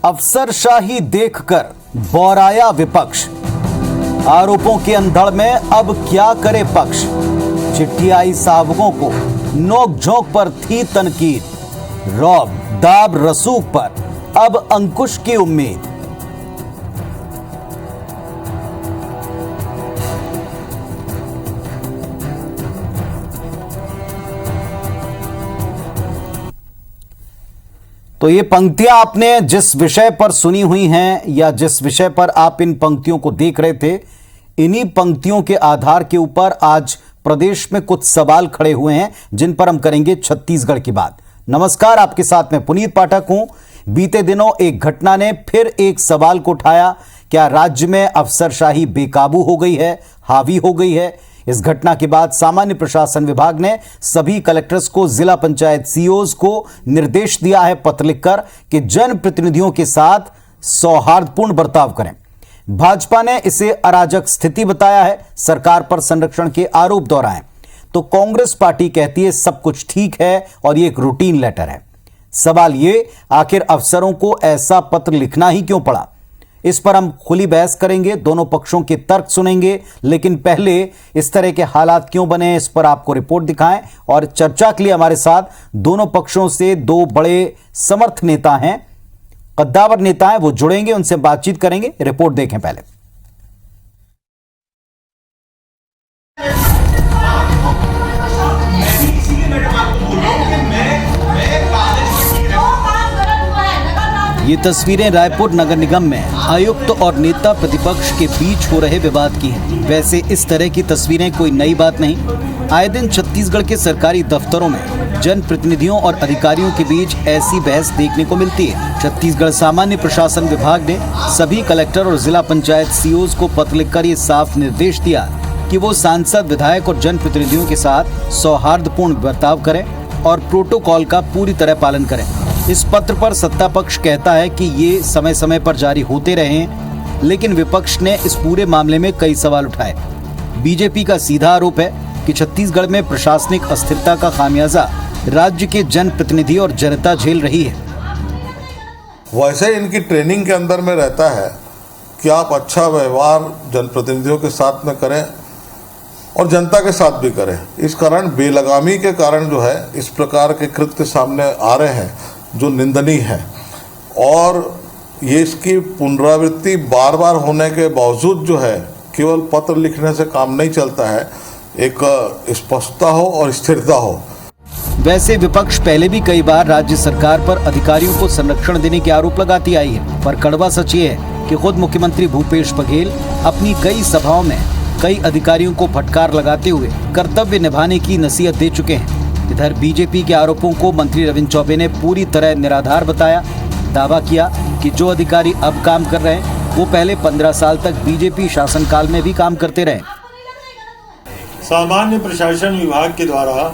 अफसरशाही देखकर बौराया विपक्ष। आरोपों के अंधड़ में अब क्या करे पक्ष। चिट्ठी आई साहबों को, नोक-झोंक पर थी तनकीद। रौब दाब रसूख पर अब अंकुश की उम्मीद। तो ये पंक्तियां आपने जिस विषय पर सुनी हुई हैं या जिस विषय पर आप इन पंक्तियों को देख रहे थे, इन्हीं पंक्तियों के आधार के ऊपर आज प्रदेश में कुछ सवाल खड़े हुए हैं जिन पर हम करेंगे छत्तीसगढ़ की बात। नमस्कार, आपके साथ में पुनीत पाठक हूं। बीते दिनों एक घटना ने फिर एक सवाल को उठाया। क्या राज्य में अफसरशाही बेकाबू हो गई है, हावी हो गई है? इस घटना के बाद सामान्य प्रशासन विभाग ने सभी कलेक्टर्स को, जिला पंचायत सीईओज को निर्देश दिया है पत्र लिखकर कि जनप्रतिनिधियों के साथ सौहार्दपूर्ण बर्ताव करें। भाजपा ने इसे अराजक स्थिति बताया है, सरकार पर संरक्षण के आरोप दोहराए। तो कांग्रेस पार्टी कहती है सब कुछ ठीक है और ये एक रूटीन लेटर है। सवाल ये, आखिर अफसरों को ऐसा पत्र लिखना ही क्यों पड़ा? इस पर हम खुली बहस करेंगे, दोनों पक्षों के तर्क सुनेंगे। लेकिन पहले इस तरह के हालात क्यों बने, इस पर आपको रिपोर्ट दिखाएं। और चर्चा के लिए हमारे साथ दोनों पक्षों से दो बड़े समर्थ नेता हैं, कद्दावर नेता हैं, वो जुड़ेंगे, उनसे बातचीत करेंगे। रिपोर्ट देखें पहले। ये तस्वीरें रायपुर नगर निगम में आयुक्त और नेता प्रतिपक्ष के बीच हो रहे विवाद की हैं। वैसे इस तरह की तस्वीरें कोई नई बात नहीं। आए दिन छत्तीसगढ़ के सरकारी दफ्तरों में जनप्रतिनिधियों और अधिकारियों के बीच ऐसी बहस देखने को मिलती है। छत्तीसगढ़ सामान्य प्रशासन विभाग ने सभी कलेक्टर और जिला पंचायत सीईओज को पत्र लिखकर ये साफ निर्देश दिया कि वो सांसद, विधायक और जनप्रतिनिधियों के साथ सौहार्दपूर्ण बर्ताव करें और प्रोटोकॉल का पूरी तरह पालन करें। इस पत्र पर सत्ता पक्ष कहता है कि ये समय समय पर जारी होते रहे, लेकिन विपक्ष ने इस पूरे मामले में कई सवाल उठाए। बीजेपी का सीधा आरोप है कि छत्तीसगढ़ में प्रशासनिक अस्थिरता का खामियाजा राज्य के जनप्रतिनिधि और जनता झेल रही है। वैसे इनकी ट्रेनिंग के अंदर में रहता है कि आप अच्छा व्यवहार जनप्रतिनिधियों के साथ में करें और जनता के साथ भी करें। इस कारण बेलगामी के कारण जो है इस प्रकार के कृत्य सामने आ रहे हैं जो निंदनीय है। और ये इसकी पुनरावृत्ति बार बार होने के बावजूद जो है केवल पत्र लिखने से काम नहीं चलता है, एक स्पष्टता हो और स्थिरता हो। वैसे विपक्ष पहले भी कई बार राज्य सरकार पर अधिकारियों को संरक्षण देने के आरोप लगाती आई है, पर कड़वा सच ये है कि खुद मुख्यमंत्री भूपेश बघेल अपनी कई सभाओं में कई अधिकारियों को फटकार लगाते हुए कर्तव्य निभाने की नसीहत दे चुके हैं। इधर बीजेपी के आरोपों को मंत्री रविंद्र चौबे ने पूरी तरह निराधार बताया। दावा किया कि जो अधिकारी अब काम कर रहे हैं वो पहले 15 साल तक बीजेपी शासनकाल में भी काम करते रहे। सामान्य प्रशासन विभाग के द्वारा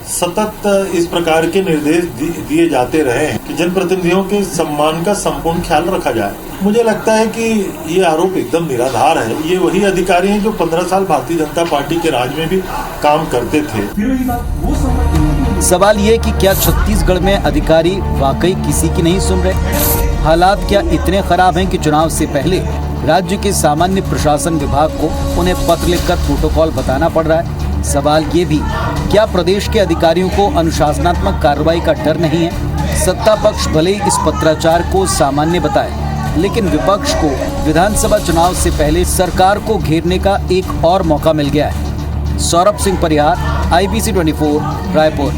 सतत इस प्रकार के निर्देश दिए जाते रहे हैं कि जनप्रतिनिधियों के सम्मान का संपूर्ण ख्याल रखा जाए। मुझे लगता है कि ये आरोप एकदम निराधार है। ये वही अधिकारी हैं जो 15 साल भारतीय जनता पार्टी के राज में भी काम करते थे। सवाल ये कि क्या छत्तीसगढ़ में अधिकारी वाकई किसी की नहीं सुन रहे? हालात क्या इतने खराब हैं कि चुनाव से पहले राज्य के सामान्य प्रशासन विभाग को उन्हें पत्र लिखकर प्रोटोकॉल बताना पड़ रहा है? सवाल ये भी, क्या प्रदेश के अधिकारियों को अनुशासनात्मक कार्रवाई का डर नहीं है? सत्ता पक्ष भले ही इस पत्राचार को सामान्य बताए, लेकिन विपक्ष को विधानसभा चुनाव से पहले सरकार को घेरने का एक और मौका मिल गया है। सौरभ सिंह परिहार, IBC 24, रायपुर।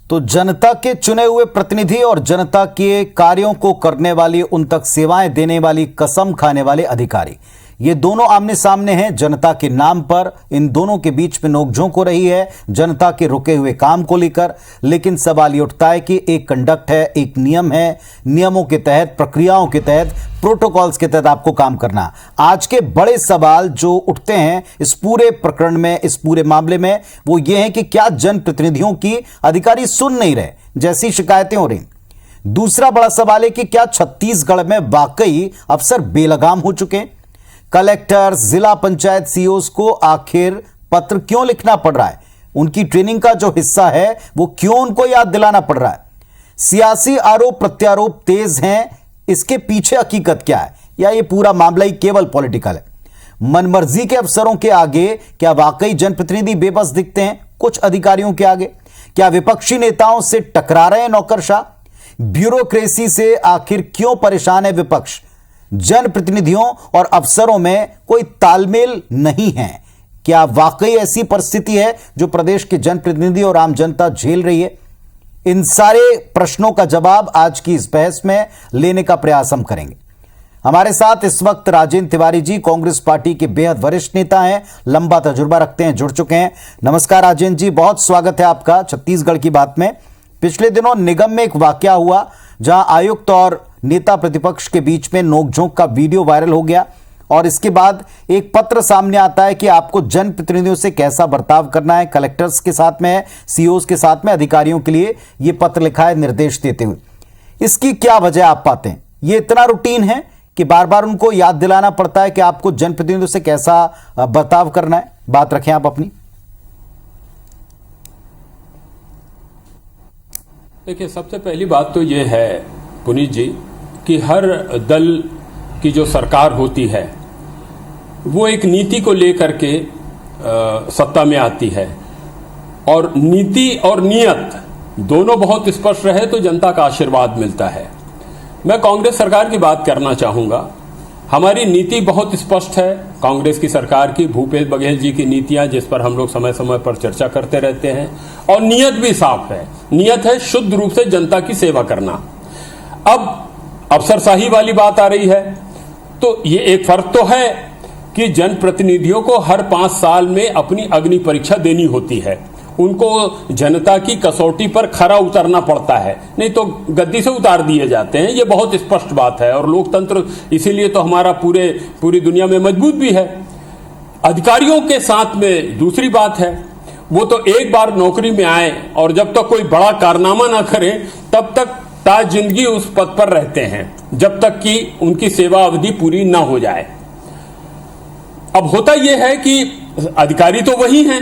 तो जनता के चुने हुए प्रतिनिधि और जनता के कार्यों को करने वाली, उन तक सेवाएं देने वाली, कसम खाने वाले अधिकारी, ये दोनों आमने सामने हैं। जनता के नाम पर इन दोनों के बीच में नोकझोंक हो रही है जनता के रुके हुए काम को लेकर। लेकिन सवाल ये उठता है कि एक कंडक्ट है, एक नियम है, नियमों के तहत, प्रक्रियाओं के तहत, प्रोटोकॉल्स के तहत आपको काम करना। आज के बड़े सवाल जो उठते हैं इस पूरे प्रकरण में, इस पूरे मामले में, वो ये है कि क्या जनप्रतिनिधियों की अधिकारी सुन नहीं रहे, जैसी शिकायतें हो रही। दूसरा बड़ा सवाल है कि क्या छत्तीसगढ़ में वाकई अफसर बेलगाम हो चुके हैं? कलेक्टर, जिला पंचायत सीईओज को आखिर पत्र क्यों लिखना पड़ रहा है? उनकी ट्रेनिंग का जो हिस्सा है वो क्यों उनको याद दिलाना पड़ रहा है? सियासी आरोप प्रत्यारोप तेज हैं, इसके पीछे हकीकत क्या है, या ये पूरा मामला ही केवल पॉलिटिकल है? मनमर्जी के अफसरों के आगे क्या वाकई जनप्रतिनिधि बेबस दिखते हैं? कुछ अधिकारियों के आगे क्या विपक्षी नेताओं से टकरा रहे हैं नौकरशाह? ब्यूरोक्रेसी से आखिर क्यों परेशान है विपक्ष? जनप्रतिनिधियों और अफसरों में कोई तालमेल नहीं है। क्या वाकई ऐसी परिस्थिति है जो प्रदेश के जनप्रतिनिधि और आम जनता झेल रही है? इन सारे प्रश्नों का जवाब आज की इस बहस में लेने का प्रयास हम करेंगे। हमारे साथ इस वक्त राजेंद्र तिवारी जी कांग्रेस पार्टी के बेहद वरिष्ठ नेता हैं, लंबा तजुर्बा रखते हैं, जुड़ चुके हैं। नमस्कार राजेंद्र जी, बहुत स्वागत है आपका छत्तीसगढ़ की बात में। पिछले दिनों निगम में एक वाकया हुआ जहां आयुक्त और नेता प्रतिपक्ष के बीच में नोकझोंक का वीडियो वायरल हो गया और इसके बाद एक पत्र सामने आता है कि आपको जनप्रतिनिधियों से कैसा बर्ताव करना है। कलेक्टर्स के साथ में, सीओज के साथ में, अधिकारियों के लिए यह पत्र लिखा है निर्देश देते हुए। इसकी क्या वजह आप पाते हैं? ये इतना रूटीन है कि बार बार उनको याद दिलाना पड़ता है कि आपको जनप्रतिनिधियों से कैसा बर्ताव करना है? बात रखें आप अपनी। देखिए, सबसे पहली बात तो ये है पुनीत जी कि हर दल की जो सरकार होती है वो एक नीति को लेकर के सत्ता में आती है, और नीति और नियत दोनों बहुत स्पष्ट रहे तो जनता का आशीर्वाद मिलता है। मैं कांग्रेस सरकार की बात करना चाहूंगा। हमारी नीति बहुत स्पष्ट है, कांग्रेस की सरकार की, भूपेश बघेल जी की नीतियां जिस पर हम लोग समय समय पर चर्चा करते रहते हैं, और नियत भी साफ है। नियत है शुद्ध रूप से जनता की सेवा करना। अब अफसरशाही वाली बात आ रही है, तो ये एक फर्क तो है कि जनप्रतिनिधियों को हर 5 साल में अपनी अग्नि परीक्षा देनी होती है। उनको जनता की कसौटी पर खरा उतरना पड़ता है, नहीं तो गद्दी से उतार दिए जाते हैं। ये बहुत स्पष्ट बात है, और लोकतंत्र इसीलिए तो हमारा पूरी दुनिया में मजबूत भी है। अधिकारियों के साथ में दूसरी बात है, वो तो एक बार नौकरी में आए और जब तक कोई बड़ा कारनामा ना करें तब तक ताज जिंदगी उस पद पर रहते हैं, जब तक कि उनकी सेवा अवधि पूरी ना हो जाए। अब होता यह है कि अधिकारी तो वही हैं,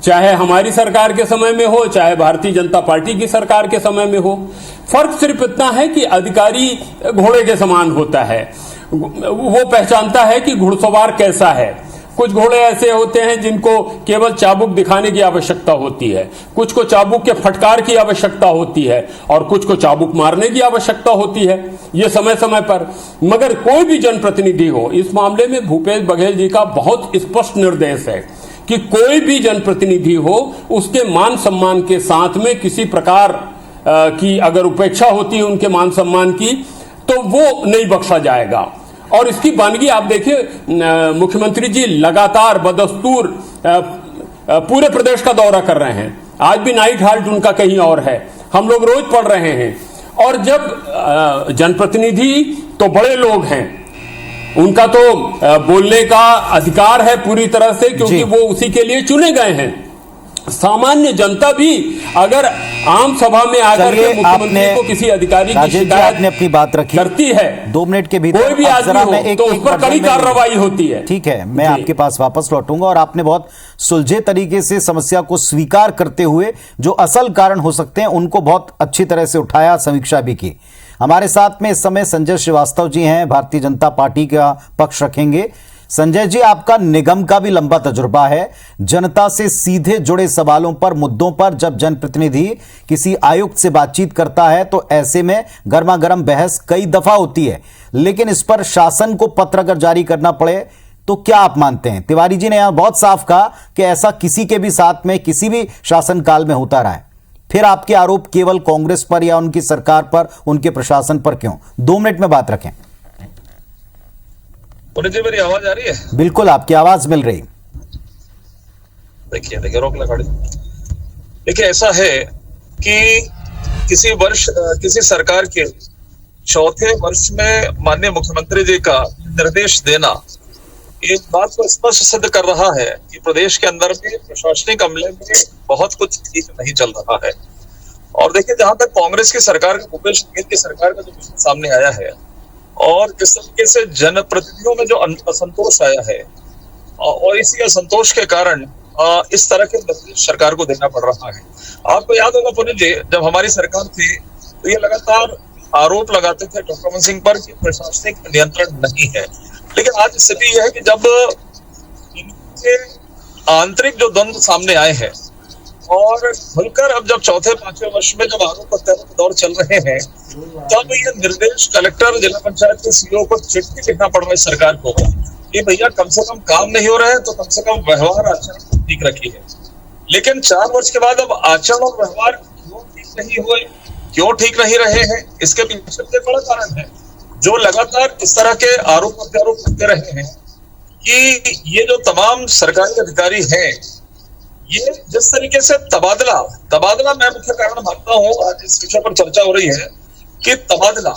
चाहे हमारी सरकार के समय में हो, चाहे भारतीय जनता पार्टी की सरकार के समय में हो। फर्क सिर्फ इतना है कि अधिकारी घोड़े के समान होता है, वो पहचानता है कि घुड़सवार कैसा है। कुछ घोड़े ऐसे होते हैं जिनको केवल चाबुक दिखाने की आवश्यकता होती है, कुछ को चाबुक के फटकार की आवश्यकता होती है, और कुछ को चाबुक मारने की आवश्यकता होती है, ये समय समय पर। मगर कोई भी जनप्रतिनिधि हो, इस मामले में भूपेश बघेल जी का बहुत स्पष्ट निर्देश है कि कोई भी जनप्रतिनिधि हो उसके मान सम्मान के साथ में किसी प्रकार की अगर उपेक्षा होती है उनके मान सम्मान की, तो वो नहीं बख्शा जाएगा। और इसकी वानगी आप देखिए, मुख्यमंत्री जी लगातार बदस्तूर पूरे प्रदेश का दौरा कर रहे हैं। आज भी नाइट हाल्ट उनका कहीं और है, हम लोग रोज पढ़ रहे हैं। और जब जनप्रतिनिधि तो बड़े लोग हैं, उनका तो बोलने का अधिकार है पूरी तरह से, क्योंकि वो उसी के लिए चुने गए हैं। सामान्य जनता भी अगर आम सभा में आकर के मुख्यमंत्री को किसी अधिकारी की शिकायत आपने अपनी बात रखी करती है 2 मिनट के भीतर, कोई भी आदमी हो तो उस पर कड़ी कार्रवाई होती है। ठीक है, मैं आपके पास वापस लौटूंगा, और आपने बहुत सुलझे तरीके से समस्या को स्वीकार करते हुए जो असल कारण हो सकते हैं उनको बहुत अच्छी तरह से उठाया, समीक्षा भी की। हमारे साथ में इस समय संजय श्रीवास्तव जी हैं, भारतीय जनता पार्टी का पक्ष रखेंगे। संजय जी, आपका निगम का भी लंबा तजुर्बा है, जनता से सीधे जुड़े सवालों पर, मुद्दों पर जब जनप्रतिनिधि किसी आयुक्त से बातचीत करता है तो ऐसे में गर्मा गर्म बहस कई दफा होती है, लेकिन इस पर शासन को पत्र अगर जारी करना पड़े तो क्या आप मानते हैं? तिवारी जी ने यहां बहुत साफ कहा कि ऐसा किसी के भी साथ में किसी भी शासनकाल में होता रहा है। फिर आपके आरोप केवल कांग्रेस पर या उनकी सरकार पर, उनके प्रशासन पर क्यों? 2 मिनट में बात रखें। पुनीत जी, मेरी आवाज आ रही है? बिल्कुल, आपकी आवाज मिल रही। देखिए रोक लगा। देखिए, ऐसा है कि किसी सरकार के 4थे वर्ष में माननीय मुख्यमंत्री जी का निर्देश देना एक बात को स्पष्ट सिद्ध कर रहा है कि प्रदेश के अंदर में प्रशासनिक अमले में बहुत कुछ ठीक नहीं चल रहा है। और देखिए, जहां तक कांग्रेस की सरकार, भूपेश बघेल की सरकार का जो विषय सामने आया है और जिस तरीके से जनप्रतिनिधियों में जो असंतोष आया है, और इसी असंतोष के कारण इस तरह के निर्देश सरकार को देना पड़ रहा है। आपको याद होगा पुनीत जी, जब हमारी सरकार थी तो ये लगातार आरोप लगाते थे डॉक्टर रमन सिंह पर कि प्रशासनिक नियंत्रण नहीं है। लेकिन आज स्थिति यह है कि जब इनके आंतरिक जो द्वंद्व सामने आए हैं और खुलकर अब जब चौथे पांचवें वर्ष में जब आरोप प्रत्यारोप के दौर चल रहे हैं, तब ये निर्देश कलेक्टर जिला पंचायत के सीईओ को चिट्ठी लिखना पड़ रहा है सरकार को कि भैया कम से कम काम नहीं हो रहा है तो कम से कम व्यवहार आचरण ठीक रखिए। लेकिन 4 वर्ष के बाद अब आचरण और व्यवहार क्यों ठीक नहीं हुए, क्यों ठीक नहीं रहे हैं, इसके पीछे एक बड़ा कारण है जो लगातार इस तरह के आरोप प्रत्यारोप करते रहे हैं कि ये जो तमाम सरकारी अधिकारी हैं, ये जिस तरीके से तबादला मैं मुख्य कारण मानता हूं। आज इस विषय पर चर्चा हो रही है कि तबादला,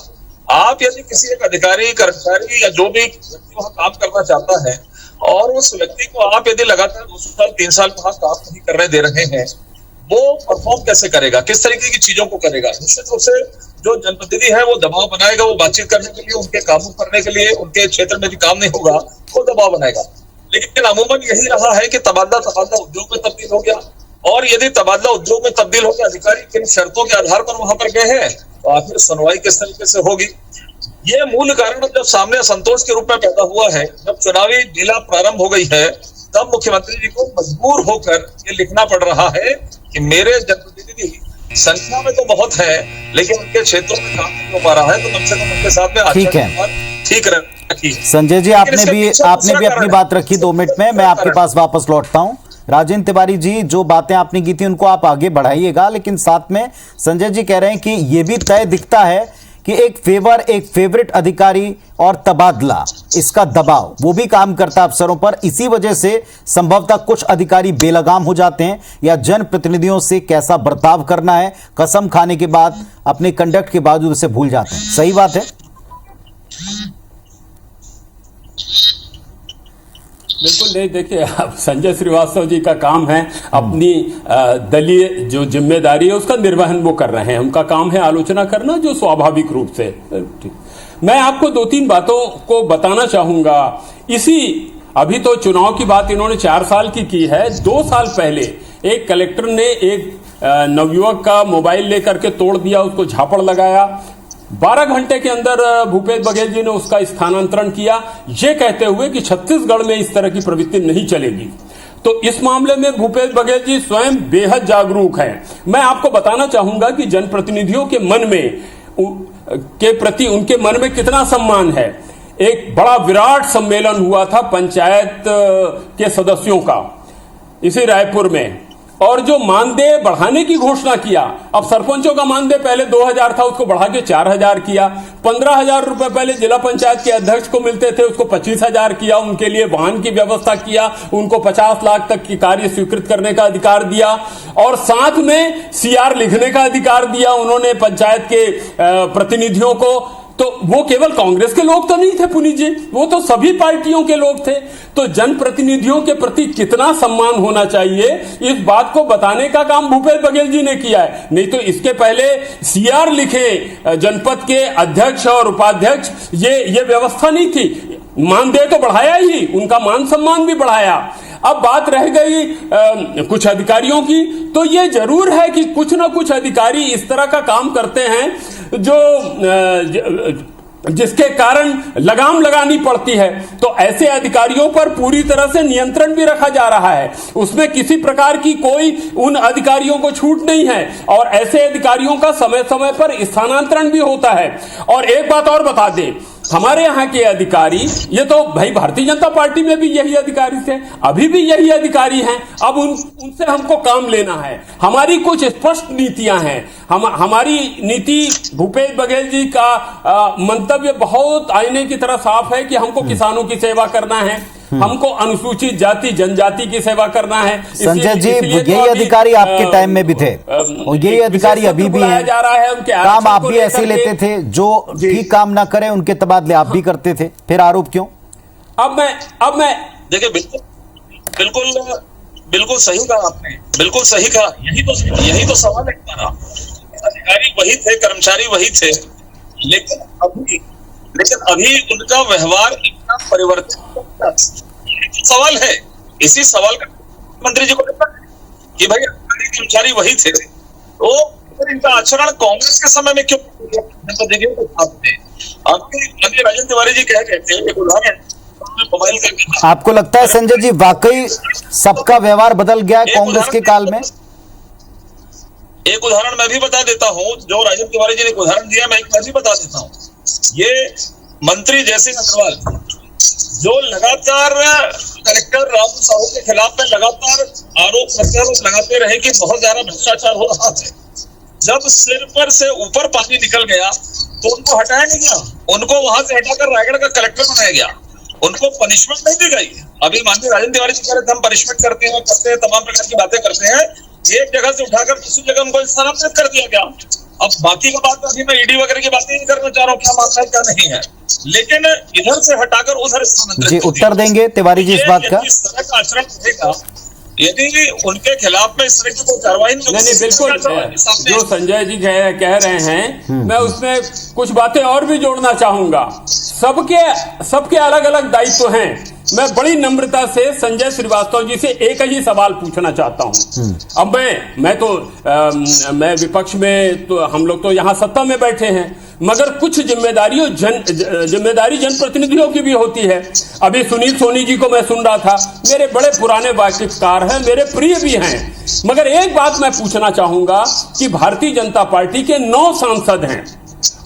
आप यदि किसी एक अधिकारी, कर्मचारी या जो भी व्यक्ति वहां काम करना चाहता है और उस व्यक्ति को आप यदि लगातार 2 साल 3 साल वहां काम नहीं करने दे रहे हैं, वो परफॉर्म कैसे करेगा, किस तरीके की चीजों को करेगा। निश्चित रूप से जो जनप्रतिनिधि है वो दबाव बनाएगा, वो बातचीत करने के लिए, उनके काबू करने के लिए, उनके क्षेत्र में भी काम नहीं होगा वो दबाव बनाएगा। लेकिन अमूमन यही रहा है कि तबादला उद्योग में तब्दील हो गया, और यदि तबादला उद्योग में तब्दील हो गया, अधिकारी किन शर्तों के आधार पर वहां पर गए हैं, तो आखिर सुनवाई किस तरीके से होगी। ये मूल कारण जब सामने असंतोष के रूप में पैदा हुआ है, जब चुनावी लीला प्रारंभ हो गई है, तब मुख्यमंत्री जी को मजबूर होकर ये लिखना पड़ रहा है कि मेरे जनप्रतिनिधि संख्या में तो बहुत है लेकिन उनके क्षेत्रों में काम नहीं हो पा रहा है, तो कम से कम उनके साथ में ठीक रखिए। संजय जी, आपने भी अपनी बात रखी 2 मिनट में, मैं आपके पास वापस लौटता हूं। राजेंद्र तिवारी जी, जो बातें आपने की थी उनको आप आगे बढ़ाइएगा, लेकिन साथ में संजय जी कह रहे हैं कि यह भी तय दिखता है कि एक फेवरेट अधिकारी और तबादला, इसका दबाव वो भी काम करता है अफसरों पर। इसी वजह से संभवतः कुछ अधिकारी बेलगाम हो जाते हैं या जनप्रतिनिधियों से कैसा बर्ताव करना है कसम खाने के बाद, अपने कंडक्ट के बावजूद उसे भूल जाते हैं। सही बात है? बिल्कुल नहीं। देखिए, अब संजय श्रीवास्तव जी का काम है अपनी दलीय जो जिम्मेदारी है उसका निर्वहन वो कर रहे हैं, उनका काम है आलोचना करना, जो स्वाभाविक रूप से। मैं आपको 2-3 बातों को बताना चाहूंगा। अभी तो चुनाव की बात इन्होंने 4 साल की है। 2 साल पहले एक कलेक्टर ने एक नवयुवक का मोबाइल लेकर के तोड़ दिया, उसको झापड़ लगाया। 12 घंटे के अंदर भूपेश बघेल जी ने उसका स्थानांतरण किया, ये कहते हुए कि छत्तीसगढ़ में इस तरह की प्रवृत्ति नहीं चलेगी। तो इस मामले में भूपेश बघेल जी स्वयं बेहद जागरूक हैं। मैं आपको बताना चाहूंगा कि जनप्रतिनिधियों के मन में के प्रति उनके मन में कितना सम्मान है। एक बड़ा विराट सम्मेलन हुआ था पंचायत के सदस्यों का इसी रायपुर में, और जो मानदेय बढ़ाने की घोषणा किया। अब सरपंचों का मानदेय पहले 2000 था, उसको बढ़ा के 4000 किया। 15,000 रुपए पहले जिला पंचायत के अध्यक्ष को मिलते थे, उसको 25,000 किया। उनके लिए वाहन की व्यवस्था किया, उनको 50 लाख तक की कार्य स्वीकृत करने का अधिकार दिया, और साथ में सीआर लिखने का अधिकार दिया उन्होंने पंचायत के प्रतिनिधियों को। तो वो केवल कांग्रेस के लोग तो नहीं थे पुनीत जी, वो तो सभी पार्टियों के लोग थे। तो जनप्रतिनिधियों के प्रति कितना सम्मान होना चाहिए, इस बात को बताने का काम भूपेश बघेल जी ने किया है। नहीं तो इसके पहले सीआर लिखे जनपद के अध्यक्ष और उपाध्यक्ष, ये व्यवस्था नहीं थी। मानदेय तो बढ़ाया ही, उनका मान सम्मान भी बढ़ाया। अब बात रह गई कुछ अधिकारियों की, तो ये जरूर है कि कुछ ना कुछ अधिकारी इस तरह का काम करते हैं जिसके कारण लगाम लगानी पड़ती है। तो ऐसे अधिकारियों पर पूरी तरह से नियंत्रण भी रखा जा रहा है, उसमें किसी प्रकार की कोई उन अधिकारियों को छूट नहीं है, और ऐसे अधिकारियों का समय समय पर स्थानांतरण भी होता है। और एक बात और बता दें, हमारे यहाँ के अधिकारी, ये तो भाई भारतीय जनता पार्टी में भी यही अधिकारी थे, अभी भी यही अधिकारी हैं। अब उनसे हमको काम लेना है। हमारी कुछ स्पष्ट नीतियां हैं। हमारी नीति, भूपेश बघेल जी का मंतव्य बहुत आईने की तरह साफ है कि हमको किसानों की सेवा करना है, हमको अनुसूचित जाति जनजाति की सेवा करना है। संजय जी, यही अधिकारी आपके टाइम में भी थे और यही अधिकारी अभी भी हैं। जा रहा है, उनके काम आप भी ऐसे लेते थे, जो ठीक काम ना करे उनके तबादले आप भी करते थे, फिर आरोप क्यों? अब मैं देखिए, बिल्कुल सही कहा आपने, बिल्कुल सही कहा। यही तो सवाल है हमारा। अधिकारी वही थे, कर्मचारी वही थे, लेकिन अभी उनका व्यवहार इतना परिवर्तित सवाल है। इसी सवाल का मंत्री जी को कि भाई कर्मचारी वही थे, तो और इनका आचरण कांग्रेस के समय में क्यों अभी राजन तिवारी जी कह रहे थे, एक उदाहरण मोबाइल का, आपको लगता है संजय जी वाकई सबका व्यवहार बदल गया है कांग्रेस के काल में? एक उदाहरण मैं भी बता देता हूं, जो राजन तिवारी जी ने एक उदाहरण दिया, मैं एक बार भी बता देता हूं। ये मंत्री जयसिंह अग्रवाल जो लगातार कलेक्टर रामू साहू के खिलाफ में लगातार आरोप प्रत्यारोप लगाते रहे कि बहुत ज्यादा भ्रष्टाचार हो रहा है, जब सिर पर से ऊपर पानी निकल गया तो उनको हटाया नहीं गया, उनको वहां से हटाकर रायगढ़ का कलेक्टर बनाया गया, उनको पनिशमेंट नहीं दी गई। अभी माननीय राजन तिवारी जी कह रहे थे हम पनिशमेंट करते हैं तमाम प्रकार की बातें करते हैं, एक जगह से उठाकर दूसरी जगह उनको स्थानांतरित कर दिया गया। अब बाकी का बात अभी मैं ईडी वगैरह की बातें नहीं करना चाह रहा हूँ, क्या मामला है क्या नहीं है, लेकिन इधर से हटाकर उधर स्थानांतरित जी उत्तर देंगे तिवारी जी इस बात का? इस तरह का आचरण रहेगा यदि उनके खिलाफ में इस तरह की कोई कार्रवाई नहीं बिल्कुल जो संजय जी कह रहे हैं, मैं उसमें कुछ बातें और भी जोड़ना चाहूंगा। सबके अलग अलग दायित्व हैं। मैं बड़ी नम्रता से संजय श्रीवास्तव जी से एक ही सवाल पूछना चाहता हूं। अब मैं विपक्ष में, तो हम लोग तो यहां सत्ता में बैठे हैं, मगर कुछ जिम्मेदारी जनप्रतिनिधियों की भी होती है। अभी सुनील सोनी जी को मैं सुन रहा था, मेरे बड़े पुराने वाकिफकार हैं, मेरे प्रिय भी हैं, मगर एक बात मैं पूछना चाहूंगा कि भारतीय जनता पार्टी के 9 सांसद हैं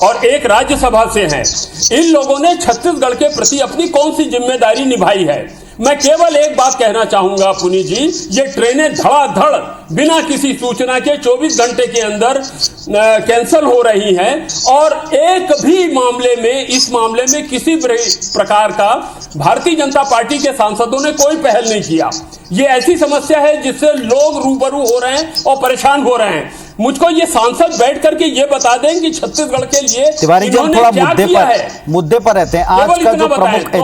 और एक राज्यसभा से हैं। इन लोगों ने छत्तीसगढ़ के प्रति अपनी कौन सी जिम्मेदारी निभाई है? मैं केवल एक बात कहना चाहूंगा पुनीत जी, ये ट्रेनें धड़ाधड़ बिना किसी सूचना के 24 घंटे के अंदर कैंसिल हो रही हैं और एक भी इस मामले में किसी प्रकार का भारतीय जनता पार्टी के सांसदों ने कोई पहल नहीं किया। ये ऐसी समस्या है जिससे लोग रूबरू हो रहे हैं और परेशान हो रहे हैं। मुझको ये सांसद बैठ करके ये बता दें कि छत्तीसगढ़ के लिए तिवारी जी थोड़ा मुद्दे पर रहते हैं। आज का जो प्रमुख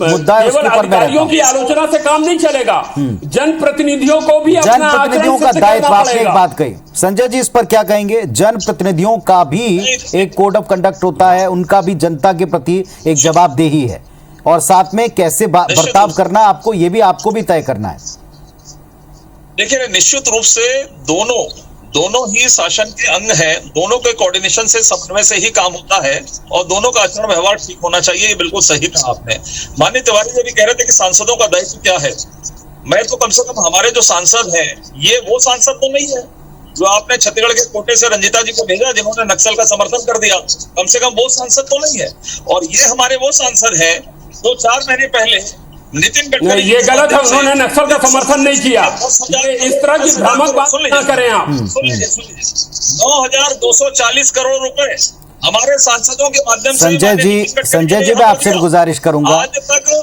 मुद्दा है उसके ऊपर अधिकारियों की आलोचना से काम नहीं चलेगा, जनप्रतिनिधियों को भी जनप्रतिनिधियों का दायित्व। आपने एक बात कही संजय जी, इस पर क्या कहेंगे? जनप्रतिनिधियों का भी एक कोड ऑफ कंडक्ट होता है, उनका भी जनता के प्रति एक जवाबदेही है और साथ में कैसे बर्ताव करना आपको, ये भी आपको भी तय करना है। देखिए निश्चित रूप से दोनों ही शासन के अंग हैं, दोनों के कोऑर्डिनेशन से समन्वय से ही काम होता है और दोनों का आचरण व्यवहार ठीक होना चाहिए। ये बिल्कुल सही कहा आपने। माननीय तिवारी जी भी कह रहे थे कि सांसदों का दायित्व क्या है। मैं तो कम से कम हमारे जो सांसद हैं ये वो सांसद तो नहीं है जो आपने छत्तीसगढ़ के कोटे से रंजीता जी को भेजा जिन्होंने नक्सल का समर्थन कर दिया, कम से कम वो सांसद तो नहीं है। और ये हमारे वो सांसद हैं जो 4 महीने पहले नितिन गडकरी, ये गलत है, उन्होंने नक्सल का समर्थन नहीं किया। इस तरह की भ्रामक बात ना करें आप। सुन लीजिए 9,240 करोड़ रुपए हमारे सांसदों के माध्यम से। संजय जी मैं आपसे गुजारिश करूंगा,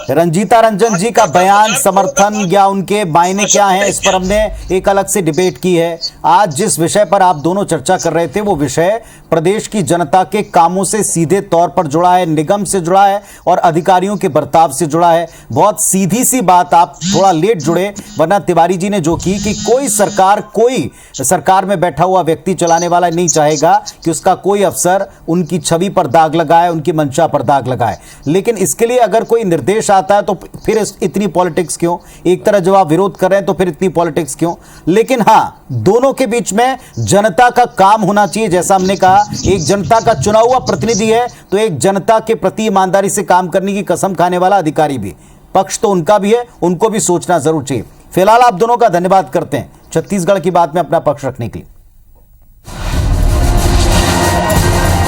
रंजीता रंजन जी का बयान समर्थन या उनके मायने क्या हैं, इस पर हमने एक अलग से डिबेट की है। आज जिस विषय पर आप दोनों चर्चा कर रहे थे वो विषय प्रदेश की जनता के कामों से सीधे तौर पर जुड़ा है, निगम से जुड़ा है और अधिकारियों के बर्ताव से जुड़ा है। बहुत सीधी सी बात, आप थोड़ा लेट जुड़े, वरना तिवारी जी ने जो की कि कोई सरकार में बैठा हुआ व्यक्ति चलाने वाला नहीं चाहेगा कि उसका कोई अफसर उनकी छवि पर दाग लगाए, उनकी मंशा पर दाग लगाए। लेकिन इसके लिए अगर कोई निर्देश आता है तो फिर इतनी पॉलिटिक्स क्यों? एक तरह जब आप विरोध कर रहे हैं तो फिर इतनी पॉलिटिक्स क्यों? लेकिन हाँ, दोनों के बीच में जनता का काम होना चाहिए। जैसा हमने कहा, एक जनता का चुना हुआ प्रतिनिधि है तो एक जनता के प्रति ईमानदारी से काम करने की कसम खाने वाला अधिकारी भी। पक्ष तो उनका भी है, उनको भी सोचना जरूर चाहिए। फिलहाल आप दोनों का धन्यवाद करते हैं छत्तीसगढ़ की बात में अपना पक्ष रखने के लिए।